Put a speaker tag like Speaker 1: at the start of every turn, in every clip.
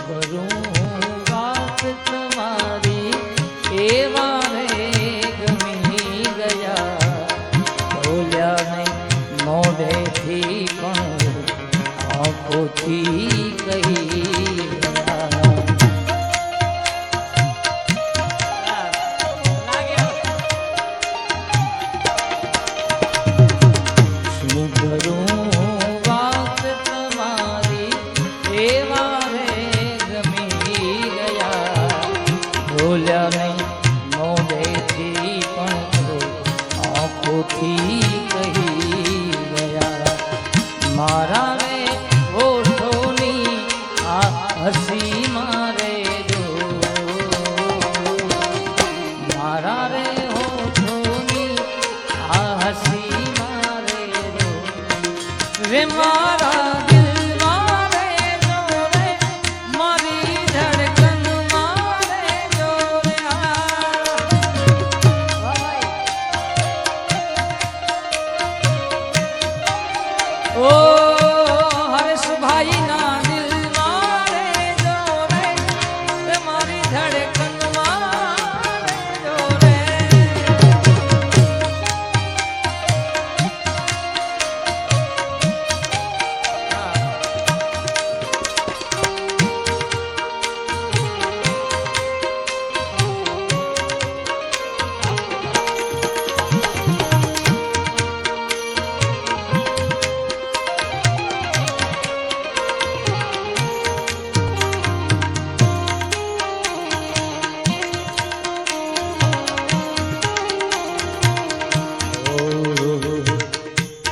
Speaker 1: કરું વાત તમારી એવા રે ગમી ગયા બોલ્યા નહીં મોઢેથી પણ આંખોથી કહી શું કરું વાત તમારી એવા રે ગમી ગયા બોલ્યા નહીં મોઢેથી પણ આંખોથી કહી ગયા મારા રે ઓઠોની આ હસી મારે જો મારા રે ઓઠોની આ હસી મારે જો રે મારા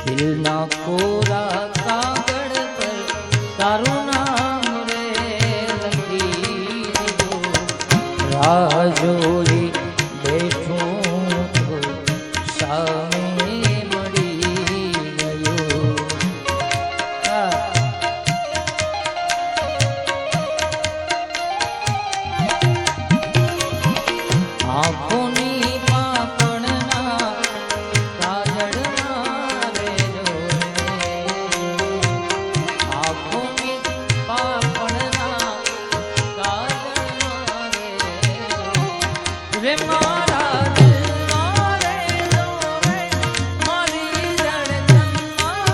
Speaker 1: દિલના કોરા કાગળ પર તારું નામ રે લખી દીધું રાહ જોઈ બેઠું તો સામે મળી ગયું આંખોની પાપણના કાજળમાં રે આંખોની પાપણના કાજળમાં રે મારા દિલમાં રે મારી ધડકનમાં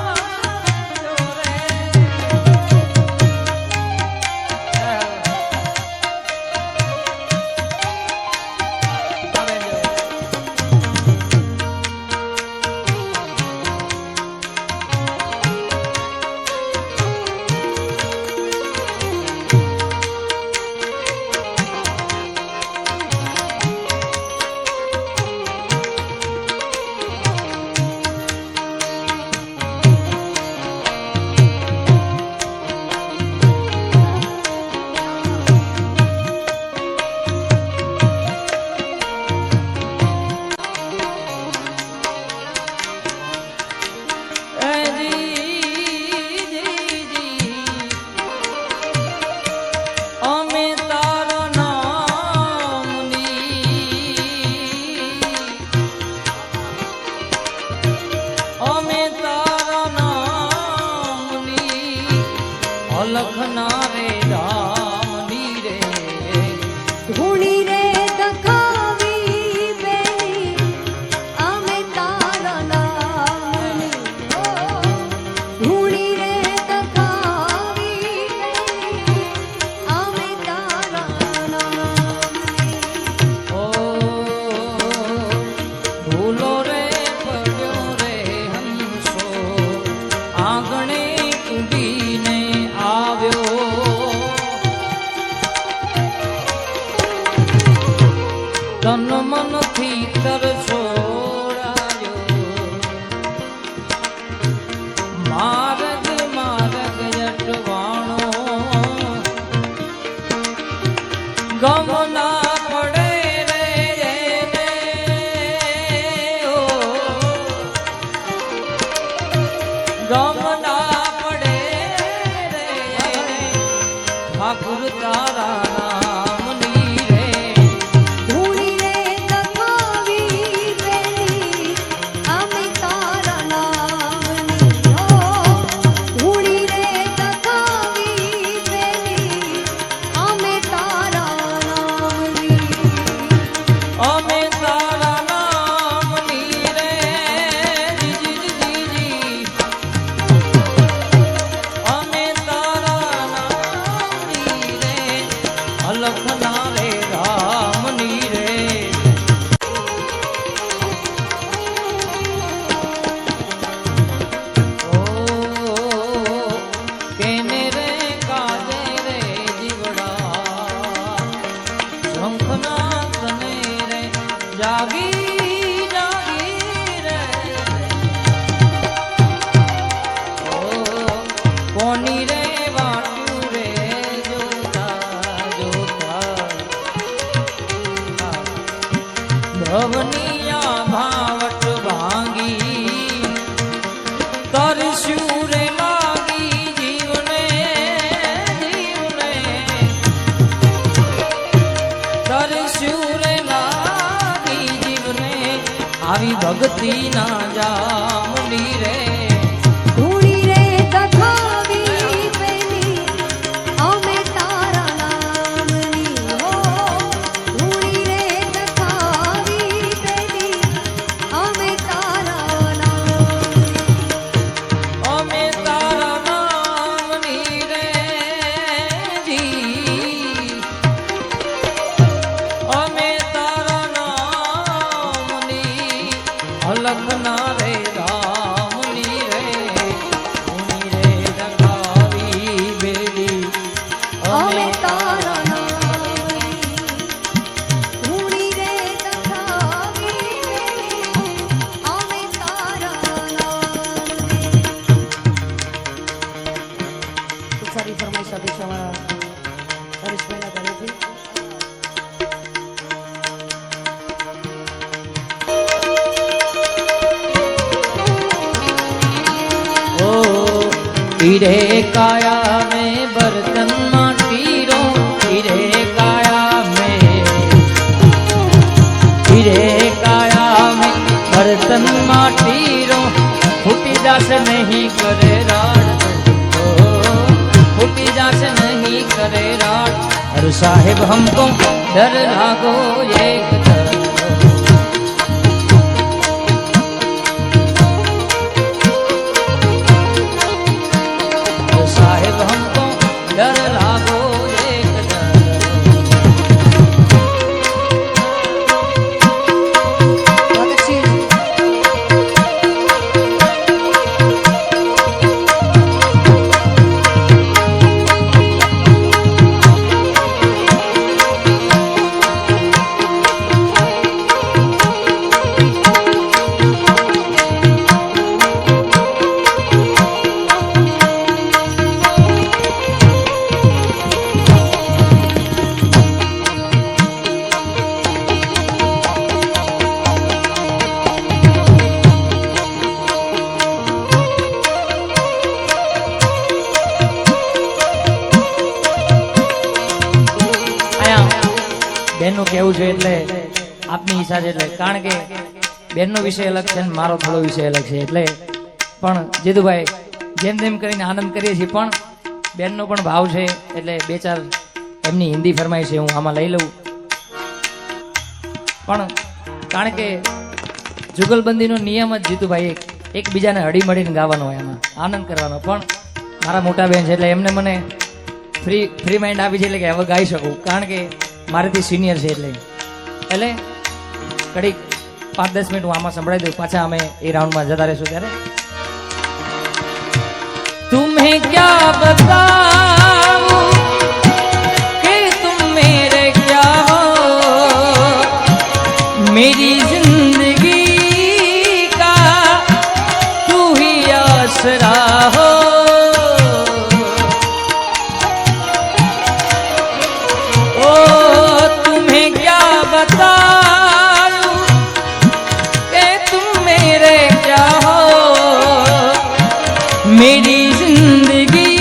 Speaker 1: લખના રે રામની રે
Speaker 2: ધૂણી રે દખાવી બેની અમે તારા નામની ધૂણી રે દખાવી બેની અમે તારા નામની
Speaker 1: ઓ ભૂલો રે પડ્યો રે હંસો આંગણે ઉડીને આવ્યો તન મનથી તરછોડાયો માર્ગ માર્ગ જટવાણો ગમ ના પડે રે એને ઓ ગમ ના પડે રે એને ઠાકુર તારા નામની રે
Speaker 2: ધૂણી રે દખાવી બેની અમે તારા નામની ધૂણી રે દખાવી બેની
Speaker 1: લખના રે રામની રે જાગી જાગી રે ઓ કોની રે વાટું રે જોતા જોતા ભવનિયા ભાવટ ભાંગી તરસ્યું રે લાગી જીવને જીવને તરસ્યું રે આવી ભક્તિ ના જામની રે
Speaker 2: ધૂળી રે દખાવી પેલી અમે તારા નામની હો ધૂળી રે દખાવી પેલી અમે તારા
Speaker 1: નામની રે જી અમે લખના રે રામની રે ધૂણી રે દખાવી બેલી
Speaker 2: અમે તારા નામની ધૂળી રે દખાવી પેલી અમે તારા નામની ખૂબ સારી ફરમાઈશ આપી છે અમારા હરીશભાઈના ઘરેથી
Speaker 1: हीरे काया में बर्तन माटीरो हीरे काया में हीरे काया में बर्तन माटीरो फूटी जास नहीं करे राड फूटी जास नहीं करे राड अरे साहेब हमको डर लागो एक हमको डर लागो एक બેનનું કેવું છે એટલે આપની ઈચ્છા છે એટલે કારણ કે બેનનો વિષય અલગ છે ને મારો થોડો વિષય અલગ છે એટલે પણ જીતુભાઈ જેમ તેમ કરીને આનંદ કરીએ છીએ પણ બેનનો પણ ભાવ છે એટલે બે ચાર એમની હિન્દી ફરમાઈ છે હું આમાં લઈ લઉં પણ કારણ કે જુગલબંધીનો નિયમ જ જીતુભાઈ એકબીજાને હળી મળીને ગાવાનો હોય એમાં આનંદ કરવાનો પણ મારા મોટા બેન છે એટલે એમને મને ફ્રી માઇન્ડ આપી છે એટલે કે હવે ગાઈ શકું કારણ કે મારેથી સિનિયર છે એટલે કડીક 5-10 મિનિટ હું આમાં સંભળાવી દઉં પાછા અમે એ રાઉન્ડમાં જતા રહીશું ત્યારે तुम्हें क्या बताऊं कि तुम मेरे क्या हो मेरी जिंदगी का तू ही आसरा हो ओ तुम्हें क्या बताऊं कि तुम मेरे क्या हो मेरी जिंदगी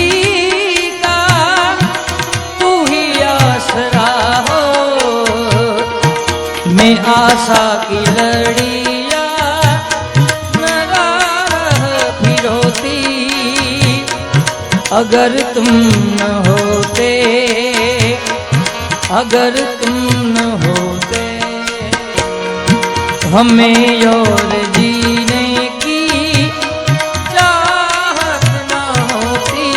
Speaker 1: का तू ही आसरा हो मैं आशा की लड़ियां नगार फिरोती अगर तुम न होते अगर तुम न होते हमें और जीने की चाहत न होती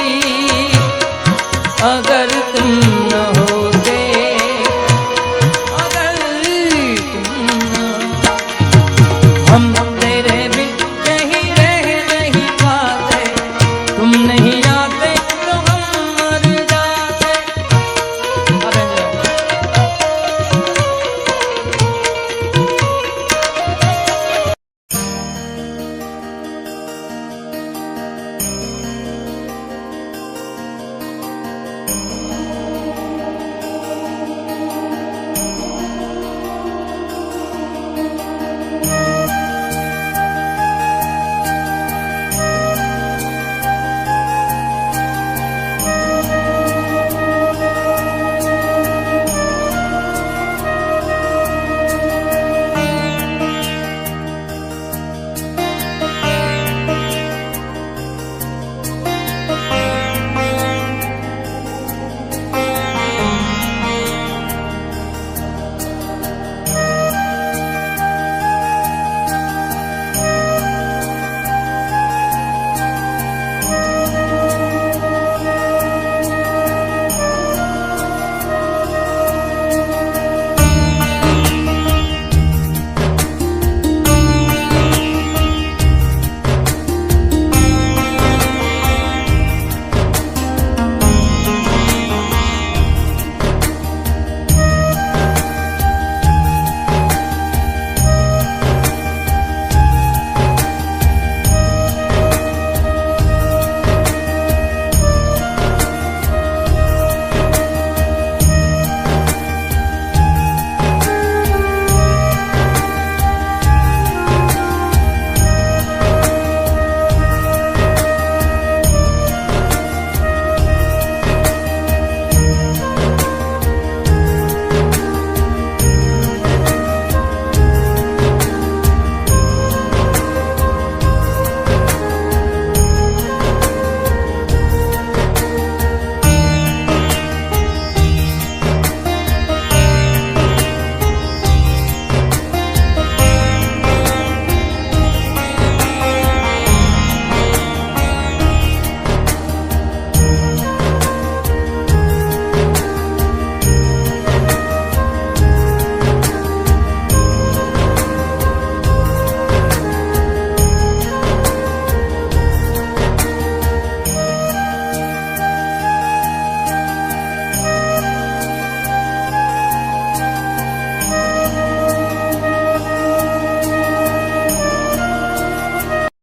Speaker 1: अगर तुम न होते